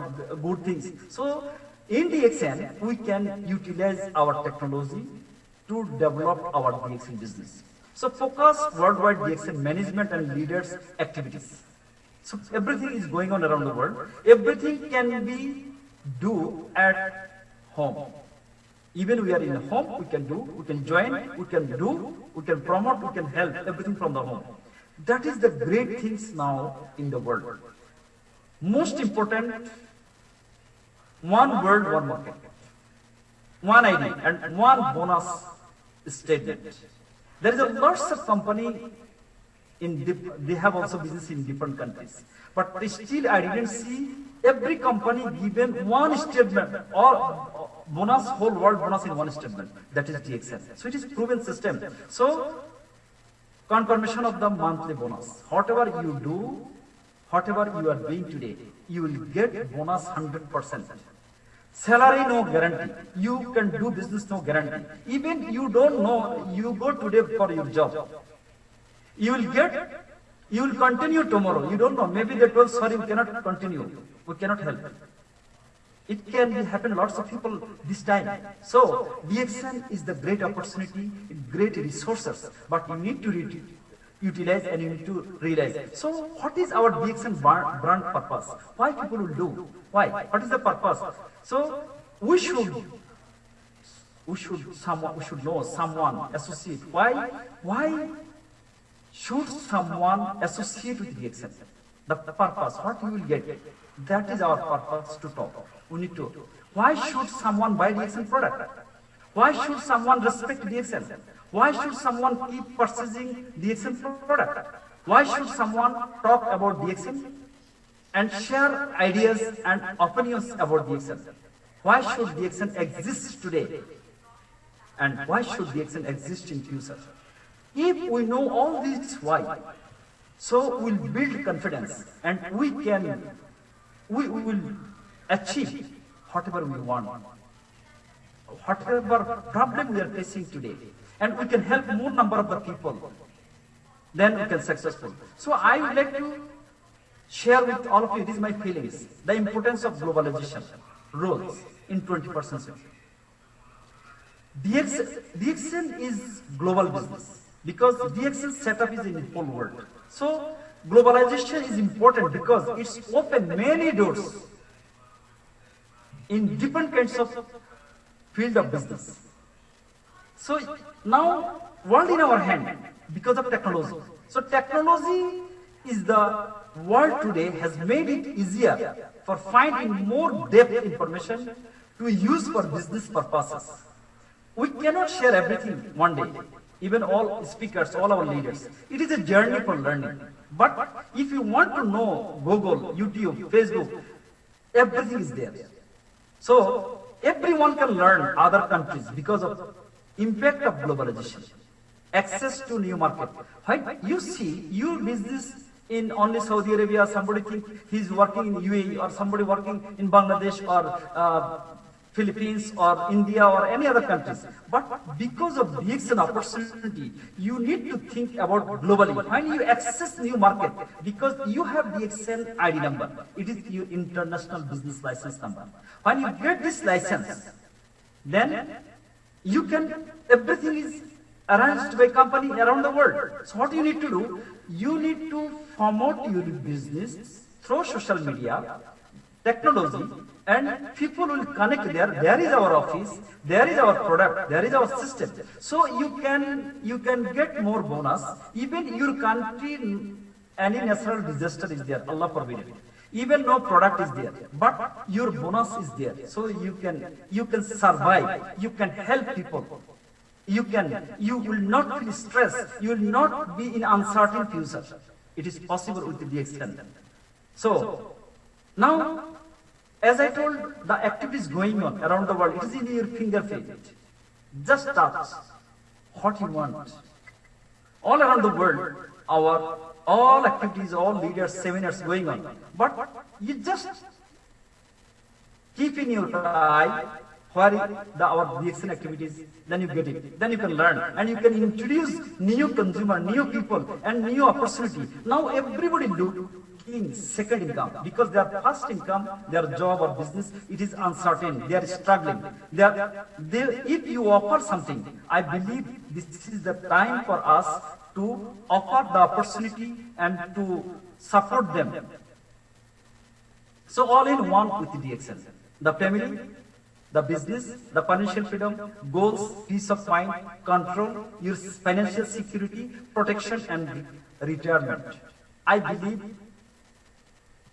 good things. So in DXN, we can utilize our technology to develop our DXN business. So focus worldwide DXN management and leaders activities. So everything is going on around the world. Everything can be do at home. Even we are in home, we can do, we can join, we can do, we can promote, we can help, everything from the home. That is the great things now in the world. Most important, one world, one market. One ID and one bonus statement. There is a lots of company they have also business in different countries. But still I didn't see every company given one statement or bonus, whole world bonus in one statement. That is DXN. So it is proven system. So confirmation of the monthly bonus. Whatever you do, whatever you are doing today, you will get bonus 100%. Salary no guarantee. You can do business no guarantee. Even you don't know, you go today for your job. You will continue tomorrow. You don't know. Maybe they told, sorry, we cannot continue. We cannot help. It can happen lots of people this time. So DXN is the great opportunity, great resources, but you need to utilize and you need to realize. So what is our DXN brand purpose? Why people will do? Why? What is the purpose? So we should know someone, associate. Why should someone associate with DXN? The purpose, what you will get. That is our purpose to talk. We need to. Why should someone buy DXN product? Why should someone respect DXN? Why should someone keep purchasing DXN product? Why should someone talk about DXN and share ideas and opinions about DXN? Why should DXN exist today? And why should DXN exist in future? If we know all this why, so we'll build confidence and we will achieve whatever we want, whatever problem we are facing today, and we can help more number of the people, then we can successful. So I would like to share with all of you, this is my feelings, the importance of globalization, roles in 21st century. DXN is global business because DXN setup is in the whole world. So globalization is important because it's opened many doors in different kinds of field of business. So now world in our hand because of technology. So technology is the world today has made it easier for finding more depth information to use for business purposes. We cannot share everything one day, even all speakers, all our leaders. It is a journey for learning. But if you want to know Google, YouTube, Facebook, everything is there. So everyone can learn other countries because of impact of globalization. Access to new market. When you see your business in only Saudi Arabia, somebody think he's working in UAE or somebody working in Bangladesh or Philippines or India or any other countries. But because of DXN opportunity, you need to think about globally. When you access new market, because you have DXN ID number, it is your international business license number. When you get this license, then you can, everything is arranged by company around the world. So what you need to do, you need to promote your business through social media, technology, and people will connect there. There is our office, there is our product, there is our system. So you can get more bonus. Even your country, any natural disaster is there, Allah forbid it. Even no product is there, but your bonus is there. So you can survive, you can help people. You will not feel stress, you will not be in uncertain future. It is possible with the extent. So now, as I told, the activities going on around the world, it is in your fingerprint. Just touch what you want. All around the world, all activities, all leaders, seminars going on. But you just keep in your eye where our DXN activities, then you get it. Then you can learn and you can introduce new consumer, new people and new opportunity. Now everybody looking second income because their first income, their job or business, it is uncertain. They are struggling. If you offer something, I believe this is the time for us to offer the opportunity and to support them. So all in one with DXN. The family, the business, the financial freedom, goals, peace of mind, control, your financial security, protection and retirement. I believe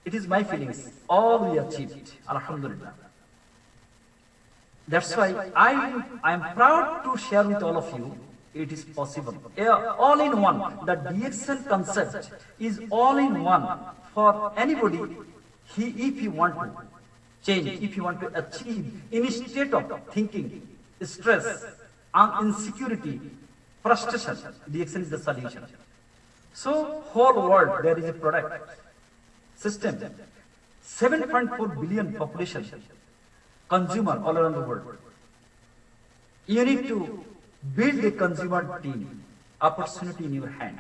it is my feelings. All we achieved. Alhamdulillah. That's why I am proud to share with all of you. It is possible. All in one. The DXN concept is all in one for anybody. If you want to change, if you want to achieve, instead of thinking, stress, insecurity, frustration, DXN is the solution. So, whole world, there is a product, system, 7.4 billion population, consumer all around the world. You need to build a consumer team, opportunity in your hand,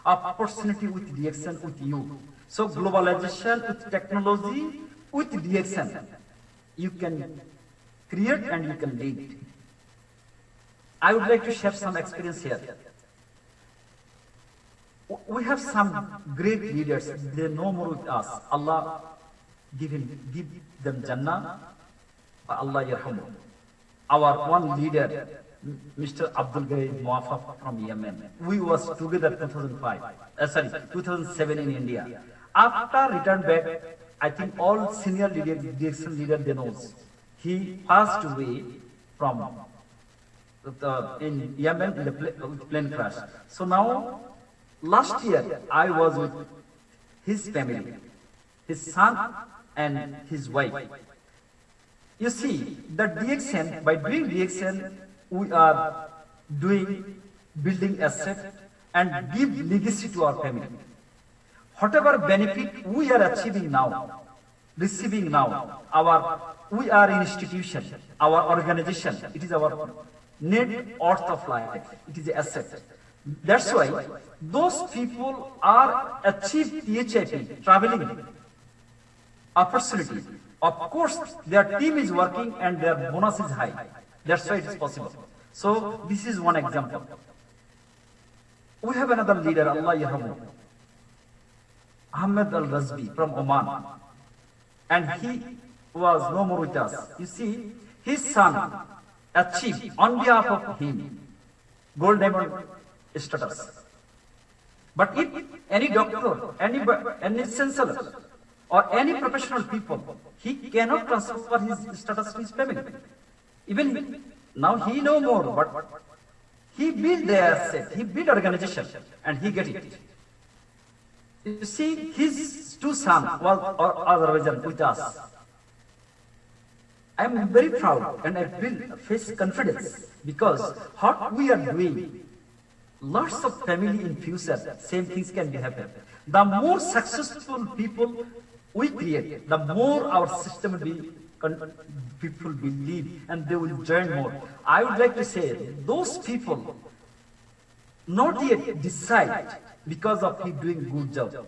opportunity with DXN with you. So, globalization with technology, with DXN, you can create and you can lead. I would like to share some experience here. We have some great leaders, they know more with us. Allah give them Jannah, Allah yarhamu. Our one leader, Mr. Abdul Ghani Muafaq from Yemen. We was together 2007 in India. After return back, I think all senior DXN leader they knows. He passed away from in Yemen in the plane crash. So now, last year I was with his family, his son and his wife. You see, the DXN, by doing DXN, we are building asset and give legacy to our family. Whatever benefit we are achieving now, receiving now, we are an institution, our organization, it is our net worth of life, it is an asset. That's why those people are achieved THIP, traveling opportunity. Of course, their team is working and their bonus is high. That's why it is possible. So this is one example. We have another leader, Allah yarhamu, Ahmed Al-Razbi from Oman. And he was no more with us. You see, his son achieved on behalf of him gold diamond status. But if any doctor, any chancellor, or any professional people, he cannot transfer his status to his family. Even now he know more, but he built the asset, he built organization, and he get it. You see, his two sons was with us. I am very proud and I face confidence because what we are doing, lots of family in future, same things can be happen. The more successful people we create, the more our system will be, people believe and they will join more. I would like to say, those people not yet decide because of he doing good job.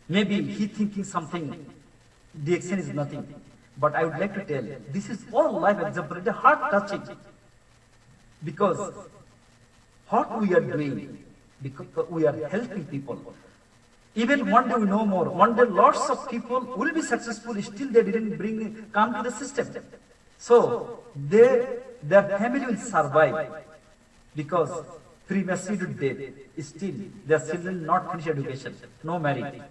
Maybe he thinking something, DXN is nothing. But I would like to tell, this is all life example, it is heart touching. Because what we are doing, because we are helping people. Even one day we know more. One day lots of people will be successful, still they didn't come to the system. So their family will survive because premature death, still their children not finish education, no marriage.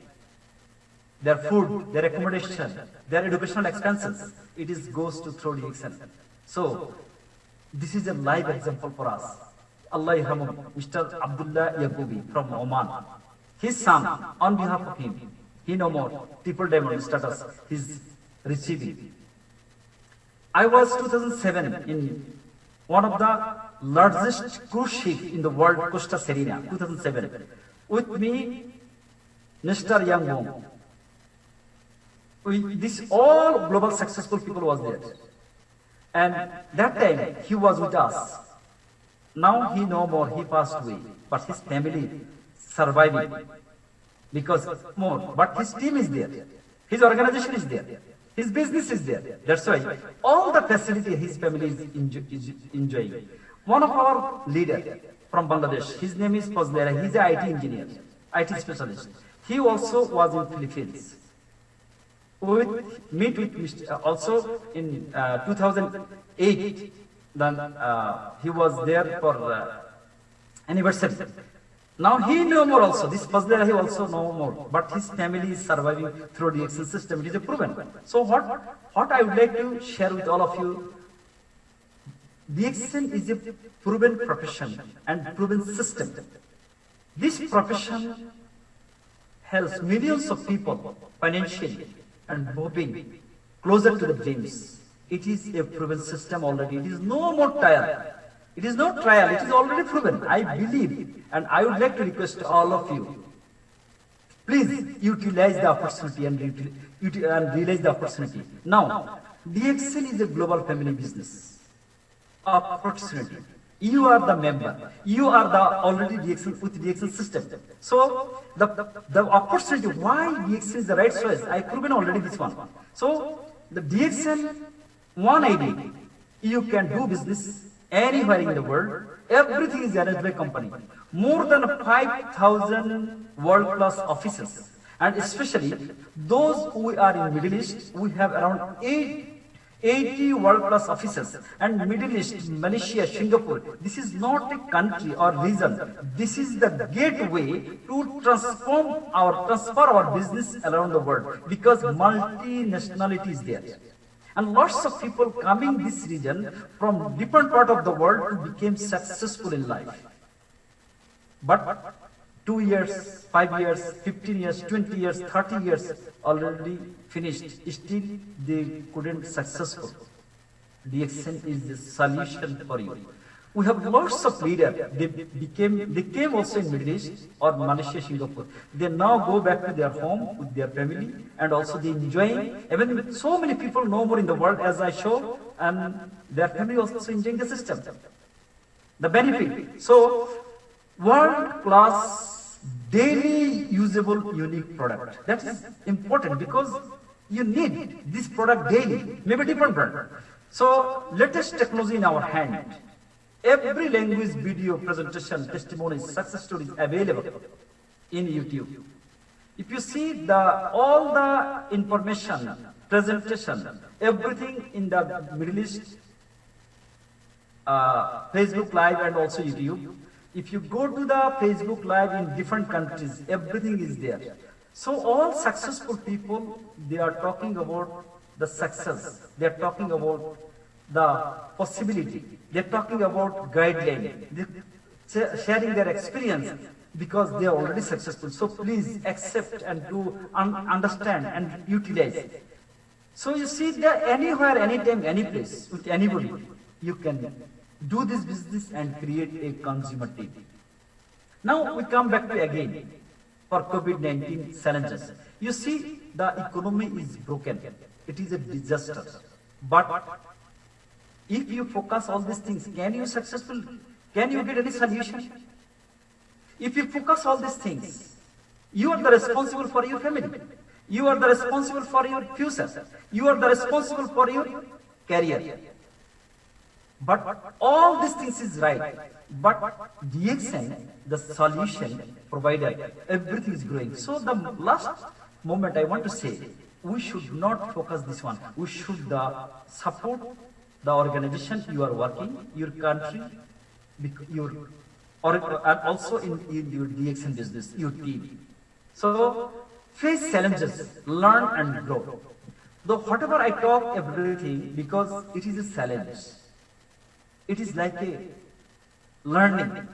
Their food, their accommodation, their educational expenses, it is goes to through DXN. So this is a live example for us. Allah yarhamu Mr. Abdullah Yaqubi from Oman. His son, on behalf of him, he no more triple diamond status he's receiving. I was 2007 in one of the largest cruise ship in the world, Costa Serena, 2007. With me, Mr. Yang Wong. This all global successful people was there. And that time he was with us. Now he no more, he passed away. But his family surviving because more. But his team is there. His organization is there. His business is there. That's why all the facility his family is enjoying. One of our leader from Bangladesh, his name is Fazlera. He's an IT engineer, IT specialist. He also was in Philippines. Meet with Mr. Also in 2008, then he was there for anniversary. Now he no more also. This Fazlera he also no more. But his family is surviving through the DXN system. It is a proven. So what I would like to share with all of you, DXN is a proven profession and proven system. This profession helps millions of people financially and moving closer to the dreams. It is a proven system already. It is no more trial. It is no trial. It is already proven. I believe, and I would like to request all of you, please utilize the opportunity and realize the opportunity. Now, DXN is a global family business. Opportunity. You are the member. You are the already DXN with DXN system. So the opportunity why DXN is the right choice. I proven already this one. So the DXN one ID, you can do business anywhere in the world. Everything is arranged by company. More than 5,000 world-class offices, and especially those who are in Middle East, we have around 80 world-class offices, and Middle East, Malaysia, Singapore, this is not a country or region. This is the gateway to transfer our business around the world because multinationality is there. And lots of people coming this region from different part of the world became successful in life. But 2 years, 5 years, 15 years, 20 years, 30 years already finished. Still they couldn't successful. DXN is the solution for you. We have lots of leaders. They came also in Middle East or Malaysia, Singapore. They now go back to their home with their family and also they enjoying. Even so many people no more in the world as I show, and their family also enjoying the system. The benefit. So world-class, daily usable, unique product. That is important because you need this product daily, maybe different brand. So latest technology in our hand. Every language video presentation, testimonies, success stories available in YouTube. If you see all the information, presentation, everything in the Middle East, Facebook Live and also YouTube. If you go to the Facebook Live in different countries, everything is there. So all successful people, they are talking about the success. They are talking about the possibility. They are talking about guideline. They are sharing their experience because they are already successful. So please accept and do understand and utilize. So you see that anywhere, anytime, any place, with anybody, you can do this business and create a consumer team. Now we come back to again for COVID-19 challenges. You see the economy is broken. It is a disaster. But if you focus all these things, can you successful? Can you get any solution? If you focus all these things, you are the responsible for your family. You are the responsible for your future. You are the responsible for your career. But all these things is right. But DXN, the solution provider, everything is growing. So the last moment I want to say, we should not focus this one. We should support the organization you are working, your country, and also in your DXN business, your team. So face challenges, learn and grow. Though whatever I talk everything, because it is a challenge. It is like a learning.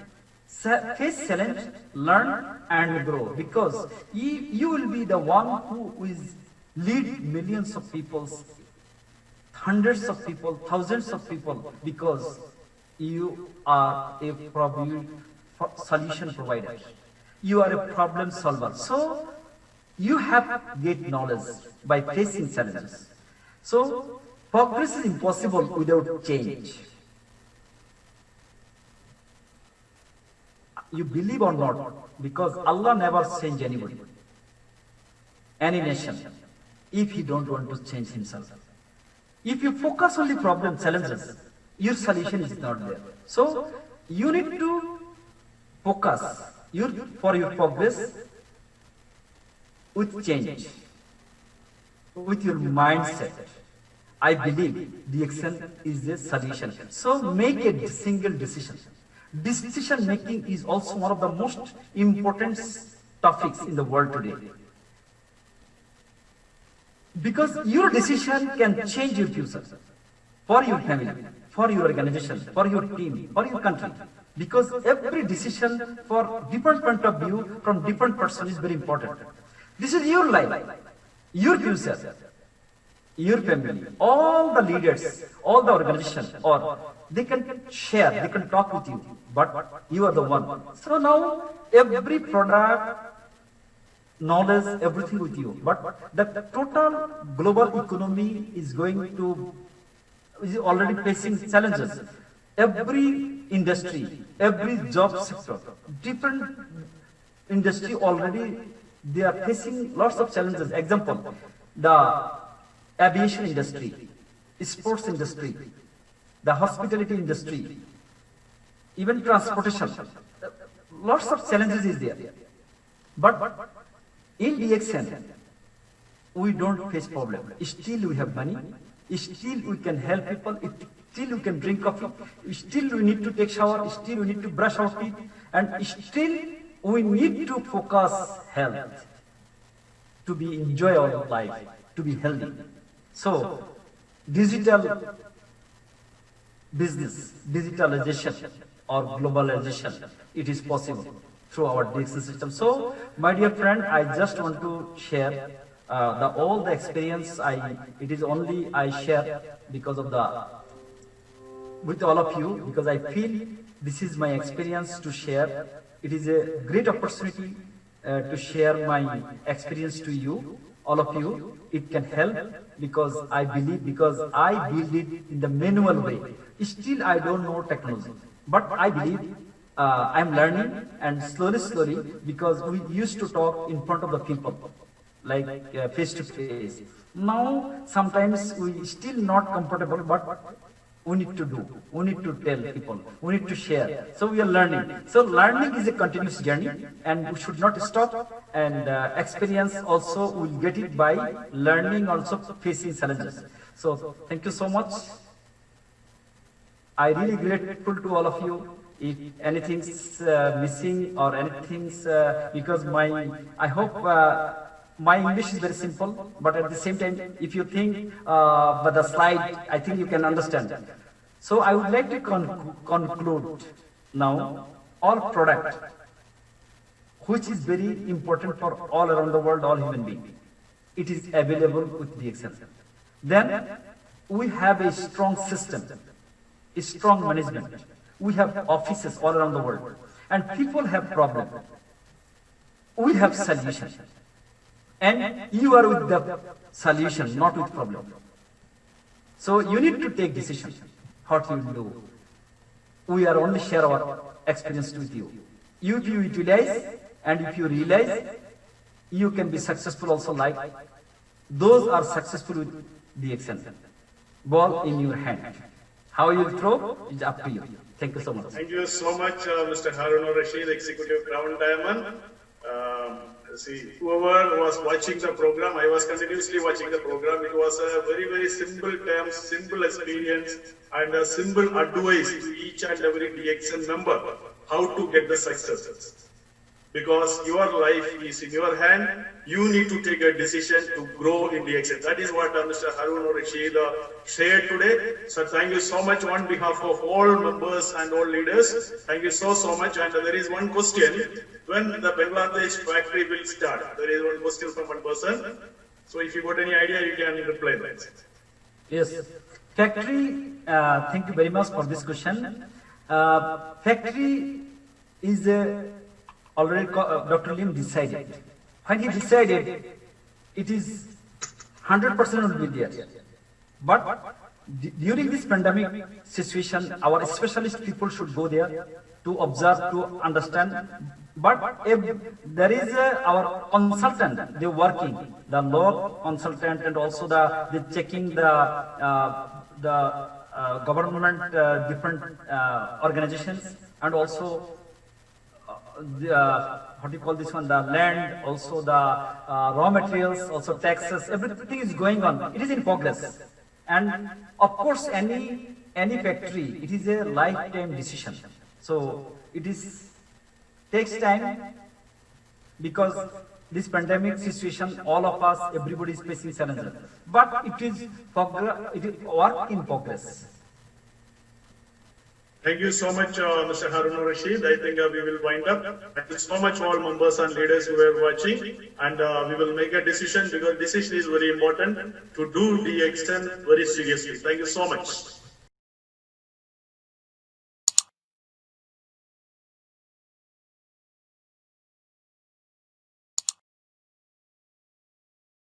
Face challenge, learn and grow. Because you will be the one who is lead millions of people, hundreds of people, thousands of people, because you are a solution provider. You are a problem solver. So you have to get knowledge by facing challenges. So progress is impossible without change. You believe or not, because Allah never change anybody, any nation, if He don't want to change Himself. If you focus on the problem, challenges, your solution is not there. So you need to focus for your progress with change, with your mindset. I believe DXN is the solution. So make a single decision. Decision making is also one of the most important topics in the world today. Because your decision can change your future for your family, for your organization, for your team, for your country. Because every decision for different point of view from different person is very important. This is your life, your future, your family, all the leaders, all the organization, or they can share, they can talk with you, but you are the one. So now every product, knowledge, everything with you. But the total global economy is already facing challenges. Every industry, every job sector, different industry already, they are facing lots of challenges. Example, the aviation industry, sports industry, the hospitality industry, even transportation. Lots of challenges is there. But in DXN, we don't face problem. Still we have money. Still we can help people. Still we can drink coffee. Still we need to take shower. Still we need to brush our teeth. And still we need to focus health, to be enjoy our life, to be healthy. So digital business, digitalization or globalization, it is possible through our DXN system. So, my dear friend, I just want to share all the experience. It is only I share because of with all of you, because I feel this is my experience to share. It is a great opportunity to share my experience to you, all of you. It can help because I believe, because I build it in the manual way. Still, I don't know technology, but I believe I'm learning, and slowly, because we used to talk in front of the people, like face to face. Now, sometimes we still not comfortable, but we need to do, we need to tell people, we need to share. So we are learning. So learning is a continuous journey, and we should not stop. And experience also we'll get it by learning, also facing challenges. So thank you so much. I really grateful to all of you. If anything's missing or anything's because I hope my English is very simple, but at the same time, if you think by the slide, I think you can understand. So I would like to conclude now. All product, which is very important for all around the world, all human beings, it is available with DXN. Then we have a strong system, a strong management. We have offices all around the world, and people have problems. We have solution, and you are with the solution, not with problem. So you need to take decision. What you will do? We are only share our experience with you. If you utilize and if you realize, you can be successful also. Like those are successful with DXN. Ball in your hand. How you will throw is up to you. Thank you so much. Thank you so much, Mr. Harun Rashid, Executive Crown Diamond. Whoever was watching the program, I was continuously watching the program. It was a very, very simple terms, simple experience, and a simple advice to each and every DXN member how to get the success. Because your life is in your hand, you need to take a decision to grow in DXN. That is what Mr. Harun Rashid shared today. So thank you so much on behalf of all members and all leaders. Thank you so much. And there is one question. When the Bangladesh factory will start? There is one question from one person. So if you got any idea, you can reply that. Yes. Factory, thank you very much for this question. Factory is already Dr. Lim decided. When he decided, it is 100% will be there. But during this pandemic situation, our specialist people should go there to observe, to understand. But if there is our consultant, they working, the law consultant, and also the checking the government different organizations, and also what do you call this one, the land, also the raw materials, also taxes, everything is going on. It is in progress. And of course, any factory, it is a lifetime decision. So it takes time, because this pandemic situation, all of us, everybody is facing challenges. But it is work in progress. Thank you so much, Mr. Harun Rashid. I think we will wind up. Thank you so much, all members and leaders who are watching. And we will make a decision, because decision is very important to do DXN very seriously. Thank you so much.